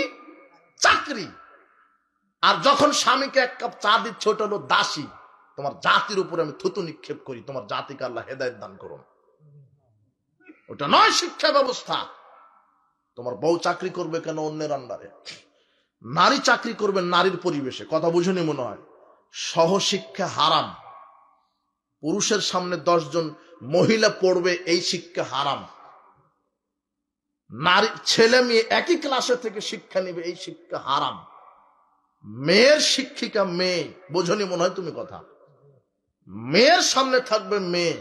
চাকরি। আর যখন স্বামীকে এক কাপ চা দিচ্ছে, ওটা হলো দাসী। তোমার জাতির উপরে আমি থুতু নিক্ষেপ করি, তোমার জাতিকে আল্লাহ হেদায়েত দান করুন। ওটা নয় শিক্ষা ব্যবস্থা। তোমার বউ চাকরি করবে কেন অন্যের আন্ডারে? নারী চাকরি করবে নারীর পরিবেশে, কথা বুঝুনি মনে হয়? সহশিক্ষা হারাম। পুরুষের সামনে 10 জন মহিলা পড়বে, এই শিক্ষা হারাম। নারী, ছেলে মেয়ে একই ক্লাসে থেকে শিক্ষা নিবে, এই শিক্ষা হারাম। মেয়ের শিক্ষিকা মেয়ে, বোঝনি মনে হয় তুমি কথা? মেয়ের সামনে থাকবে মেয়ে।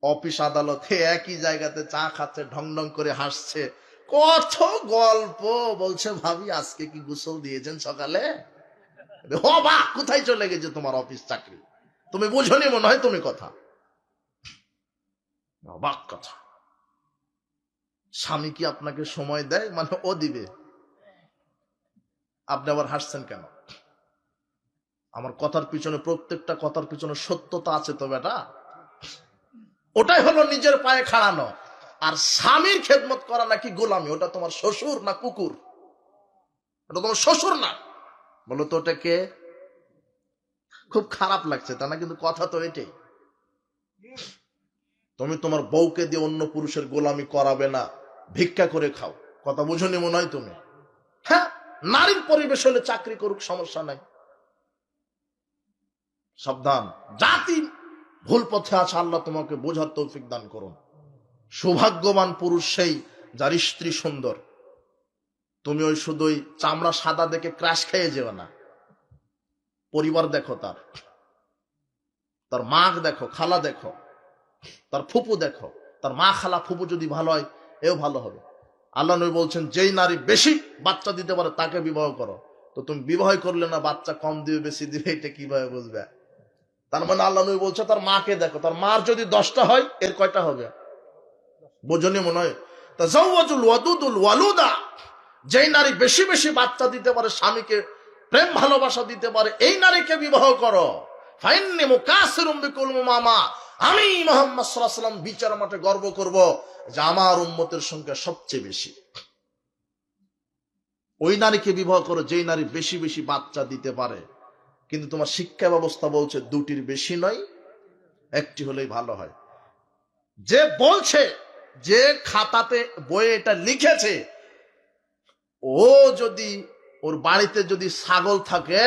অফিস আদালতে একই জায়গাতে চা খাচ্ছে, ঢং ঢং করে হাসছে, কত গল্প বলছে, ভাবি আজকে কি গোসল দিয়েছেন সকালে? বাহ, কোথায় চলে গেছে তোমার অফিস চাকরি? তুমি বুঝনি মনে হয় তুমি কথা? অবাক কথা। স্বামী কি আপনাকে সময় দেয়? মানে ও দিবে, আপনি আবার হাসছেন কেন? আমার কথার পিছনে, প্রত্যেকটা কথার পিছনে সত্যতা আছে তো বেটা। ওটাই হলো নিজের পায়ে খাড়ানো। আর স্বামীর খেদমত করা নাকি গোলামি? ওটা তোমার শ্বশুর না কুকুর? ওটা তোমার শ্বশুর না? বলো তো ওটা কে? খুব খারাপ লাগছে তা না, কিন্তু কথা তো এটাই। তুমি তোমার বউকে দিয়ে অন্য পুরুষের গোলামি করাবে না, ভিক্ষা করে খাও, কথা বুঝনি মনে হয় তুমি? হ্যাঁ, নারীর পরিবেশ হলে চাকরি করুক, সমস্যা নাই। সাবধান, জাতি ভুল পথে আছে, আল্লাহ তোমাকে বোঝার তৌফিক দান করুন। সৌভাগ্যবান পুরুষ সেই যার স্ত্রী সুন্দর। তুমি ওই শুধুই চামড়া সাদা দেখে ক্রাশ খেয়ে যেও না। পরিবার দেখো, তার মা দেখো, খালা দেখো, তার ফুপু দেখো। তার মা, খালা, ফুপু যদি ভালো হয়, এও ভালো হবে। আল্লাহ নবী বলছেন যেই নারী বেশি বাচ্চা দিতে পারে তাকে বিবাহ করো। তো তুমি বিবাহ করলে না, বাচ্চা কম দিবে বেশি দিবে, এটা কিভাবে বুঝবে? তার মানে আল্লাহ নবী বলছে তার মাকে দেখো, তার মার যদি 10টা হয়, এর কয়টা হবে? বোঝনি মনে হয়? তাজাওয়াজুল ওয়াদুদুল ওয়ালুদা, যেই নারী বেশি বেশি বাচ্চা দিতে পারে, স্বামীকে প্রেম ভালোবাসা দিতে পারে, এই নারীকে বিবাহ করো। ফাইন্নী মুকাসিরুম বিকুল উমামা, আমি মুহাম্মদ সাল্লাল্লাহু আলাইহি ওয়াসাল্লাম বিচার মাঠে গর্ব করব যে আমার উম্মতের সংখ্যা সবচেয়ে বেশি। ওই নারীকে বিবাহ করো যেই নারী বেশি বেশি বাচ্চা দিতে পারে। কিন্তু তোমার শিক্ষা ব্যবস্থা বলছে দুটির বেশি নয়, একটি হলেই ভালো হয়। যে বলছে, যে খাতাতে বইয়ে এটা লিখেছে, ও যদি ওর বাড়িতে যদি ছাগল থাকে,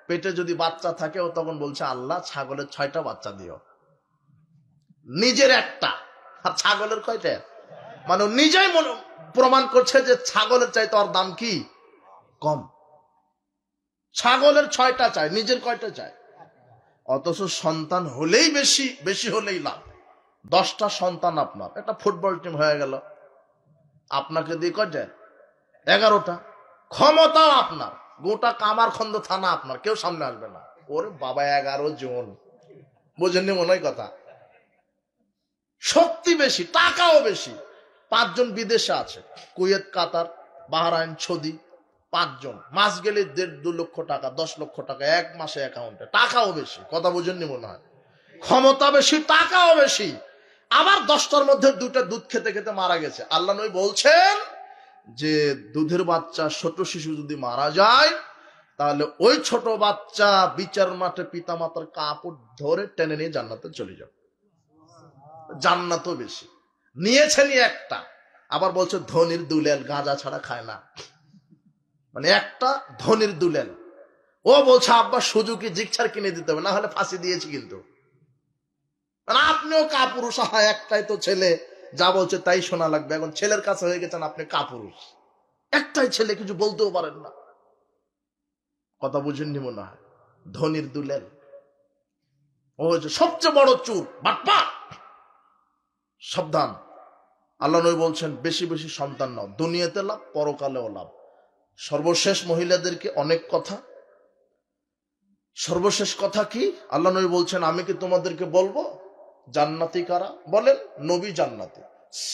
পেটে যদি বাচ্চা থাকে, ও তখন বলছে আল্লাহ ছাগলের 6টা বাচ্চা দিও, নিজের একটা, আর ছাগলের কয়টা? মানে নিজেই প্রমাণ করছে যে ছাগলের চাইতে ওর দাম কি কম। ছাগলের 6টা চায়, নিজের কয়টা চায়? অথচ সন্তান হলেই বেশি, বেশি হলেই লাভ। 10টা সন্তান আপনার, একটা ফুটবল টিম হয়ে গেল, আপনাকে দিয়ে কয়টা? 11টা। ক্ষমতাও আপনার, গোটা কামারখন্দ থানা আপনার, কেউ সামনে আসবে না। ওরে বাবা, 11 জন, বোঝেননি মনে হয় কথা? শক্তি বেশি, টাকাও বেশি। 5 জন বিদেশে আছে, কুয়েত, কাতার, বাহরাইন, সৌদি। 5 জন, মাস গেলে 1.5-2 লক্ষ টাকা, 10 লক্ষ টাকা এক মাসে অ্যাকাউন্টে। টাকাও বেশি, কথা বোঝেননি মনে হয়? ক্ষমতা বেশি, টাকাও বেশি। আবার 10টার মধ্যে 2টা দুধ খেতে খেতে মারা গেছে। আল্লাহ নবী বলছেন যে দুধের বাচ্চা, ছোট শিশু যদি মারা যায়, তাহলে ওই ছোট বাচ্চা বিচার মাঠে পিতা মাতার কাপড় ধরে টেনে নিয়ে জান্নাতে চলে যাবে। জান্নাতও বেশি। নিয়েছেনই একটা। আবার বলছে ধনির দুলেল, গাঁজা ছাড়া খায় না। মানে একটা ধনির দুলেল। ও বলছে আব্বা সুজুকি জিক্সার কিনে দিতে হবে, না হলে ফাঁসি দিয়েছি। কিন্তু মানে আপনিও কাপুরুষ, একটাই তো ছেলে, যা বলছে তাই শোনা লাগবে। এখন ছেলের কাছে হয়ে গেছেন আপনি কাপুরুষ। একটাই ছেলে, কিছু বলতেও পারেন না। কথা বুঝেননি মনে হয়? ধনির দুলেল, ও হচ্ছে সবচেয়ে বড় চুর, বাটপার। সাবধান। আল্লাহ নবী বলছেন বেশি বেশি সন্তান নাও, দুনিয়াতে লাভ, পরকালেও লাভ। সর্বশেষ মহিলাদেরকে অনেক কথা। সর্বশেষ কথা কি? আল্লাহ নবী বলছেন আমি কি তোমাদেরকে বলবো জান্নাতি কারা? বলেন, নবী জান্নাতি,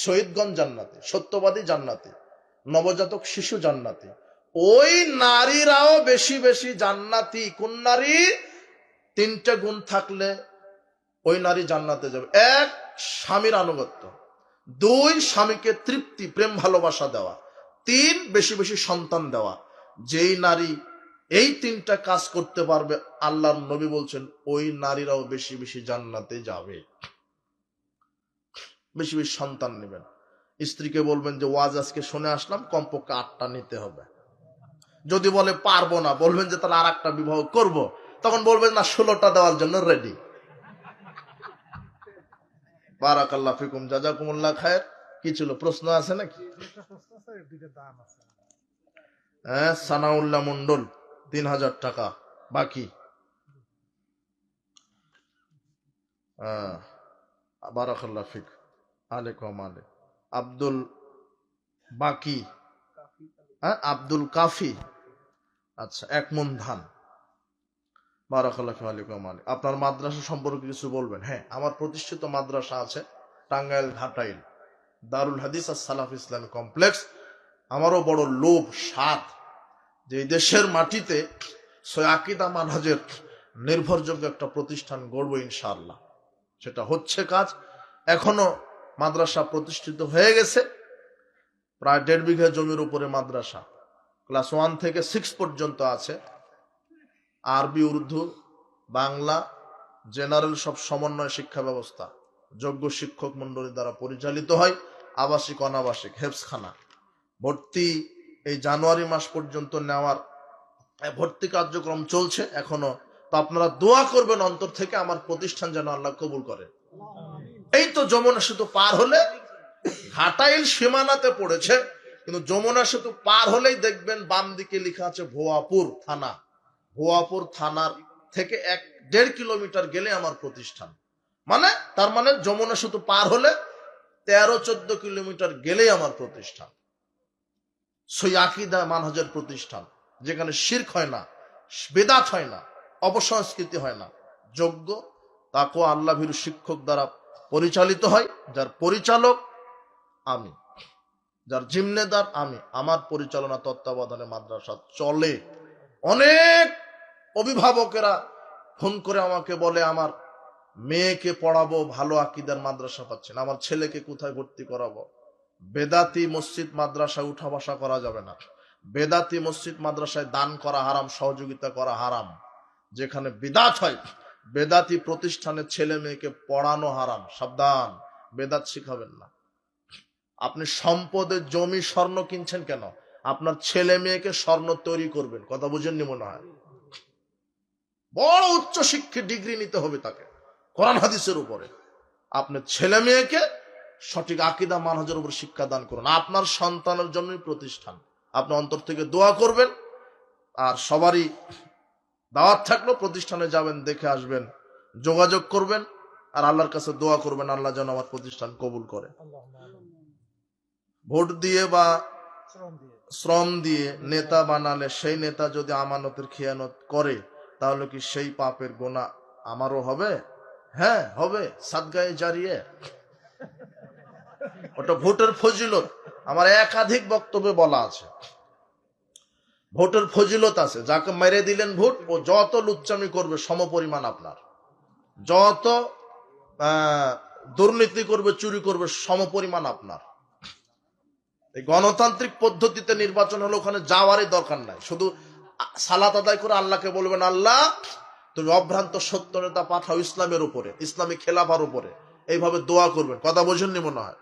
শহীদগণ জান্নাতি, সত্যবাদী জান্নাতি, নবজাতক শিশু জান্নাতি। ওই নারীরাও বেশি বেশি জান্নাতি। কোন নারী? 3টে গুণ থাকলে ওই নারী জান্নাতে যাবে। 1, স্বামীর আনুগত্য। 2, স্বামীকে তৃপ্তি, প্রেম ভালোবাসা দেওয়া। 3, বেশি বেশি সন্তান দেওয়া। যেই নারী এই 3টা কাজ করতে পারবে, আল্লাহর নবী বলছেন ওই নারীরাও বেশি বেশি জান্নাতে যাবে। বেশি বেশি সন্তান নেবেন। স্ত্রীকে বলবেন যে ওয়াজ আজকে শুনে আসলাম, কমপক্ষে 8টা নিতে হবে। যদি বলে পারবো না, বলবেন যে তাহলে আরেকটা বিবাহ করব। তখন বলবেন না, 16টা দেওয়ার জন্য রেডি। বারাকাল্লাহ ফিকুম, জাযাকুমুল্লাহ খায়ের। কি ছিল, প্রশ্ন আছে নাকি? হ্যাঁ, সানাউল্লাহ মন্ডল 3000 টাকা বাকি। বারাকাল্লাহ ফিক, আলাইকুম আলাইকুম। আব্দুল বাকি, হ্যাঁ আব্দুল কাফি, আচ্ছা 1 মণ ধান। বারাকাল্লাহ ফিক, আলাইকুম আলাইকুম। আপনার মাদ্রাসা সম্পর্কে কিছু বলবেন? হ্যাঁ, আমার প্রতিষ্ঠিত মাদ্রাসা আছে টাঙ্গাইল ঘাটাইল, দারুল হাদিস আর সালাফ ইসলামী কমপ্লেক্স। আমারও বড় লোভ, স্বাদ যে এই দেশের মাটিতে সহিহ আকীদা মানহাজের নির্ভরযোগ্য একটা প্রতিষ্ঠান গড়ব ইনশাআল্লাহ। সেটা হচ্ছে কাজ। এখনো মাদ্রাসা প্রতিষ্ঠিত হয়ে গেছে, প্রায় 1.5 বিঘা জমির উপরে মাদ্রাসা। ক্লাস 1 থেকে 6 পর্যন্ত আছে। আরবি, উর্দু, বাংলা, জেনারেল সব সমন্বয় শিক্ষা ব্যবস্থা যোগ্য শিক্ষক মন্ডলী দ্বারা পরিচালিত হয়। আবাসিক, অনাবাসিক, হেফজখানা। ভর্তি এই জানুয়ারি মাস পর্যন্ত নেওয়ার ভর্তি কার্যক্রম চলছে এখনো। তো আপনারা দোয়া করবেন অন্তর থেকে আমার প্রতিষ্ঠান যেন আল্লাহ কবুল করে। এই তো যমুনা সেতু পার হলে, ঘাটাইল সীমানাতে পড়েছে, কিন্তু যমুনা সেতু পার হলেই দেখবেন বাম দিকে লেখা আছে ভুয়াপুর থানা। ভুয়াপুর থানার থেকে 1.5 কিলোমিটার গেলে আমার প্রতিষ্ঠান। মানে তার মানে যমুনা সেতু পার হলে 13-14 কিলোমিটার গেলেই আমার প্রতিষ্ঠান। সহিহ আকীদা মানহাজের প্রতিষ্ঠান, যেখানে শিরক হয় না, বেদাত হয় না, অপসংস্কৃতি হয় না, যোগ্য তাকওয়া আল্লাহ ভীরু শিক্ষক দ্বারা পরিচালিত হয়, যার পরিচালক আমি, যার জিম্মেদার আমি, আমার পরিচালনা তত্ত্বাবধানে মাদ্রাসা চলে। অনেক অভিভাবকেরা ফোন করে আমাকে বলে, আমার মেয়েকে পড়াবো, ভালো আকীদার মাদ্রাসা পাচ্ছি না, আমার ছেলেকে কোথায় ভর্তি করাবো? বেদাতি মসজিদ মাদ্রাসায় উঠা বসা করা যাবে না। বেদাতি মসজিদ মাদ্রাসায় দান করা হারাম, সহযোগিতা করা হারাম। যেখানে বিদাত হয়, বেদাতি প্রতিষ্ঠানে ছেলে মেয়েকে পড়ানো হারাম। সাবধান, বেদাত শিখাবেন না। আপনি সম্পদের জমি স্বর্ণ কিনছেন কেন? আপনার ছেলে মেয়েকে স্বর্ণ তৈরি করবেন। কথা বুঝেননি মনে হয়? বড় উচ্চ শিক্ষা ডিগ্রি নিতে হবে তাকে কোরআন হাদিসের উপরে। আপনার ছেলে মেয়েকে সঠিক আকীদা মানহাজের উপর শিক্ষা দান করুন। আপনার সন্তানের জন্যই প্রতিষ্ঠান। আপনি অন্তর থেকে দোয়া করবেন। আর সবারই দাওয়াত থাকলো, প্রতিষ্ঠানে যাবেন, দেখে আসবেন, যোগাযোগ করবেন, আর আল্লাহর কাছে দোয়া করবেন আল্লাহ যেন আমার প্রতিষ্ঠান কবুল করে। ভোট দিয়ে বা শ্রম দিয়ে নেতা বানালে সেই নেতা যদি আমানতের খেয়ানত করে, তাহলে কি সেই পাপের গোনা আমারও হবে? হ্যাঁ হবে, সাদগায়ে জারিয়ে। ওটা ভোটের ফজিলত। আমার একাধিক বক্তব্যে বলা আছে, ভোটের ফজিলত আছে। যাকে মেরে দিলেন ভোট, ও যত লুচ্চামি করবে সমপরিমাণ আপনার, যত দুর্নীতি করবে, চুরি করবে, সমপরিমাণ আপনার। এই গণতান্ত্রিক পদ্ধতিতে নির্বাচন হলো, ওখানে যাওয়ারই দরকার নাই। শুধু সালাত আদায় করে আল্লাহকে বলবেন, আল্লাহ তুমি অভ্রান্ত সত্য নেতা পাঠাও ইসলামের উপরে, ইসলামী খেলাফার উপরে। এইভাবে দোয়া করবেন। কথা বোঝেননি মনে হয়?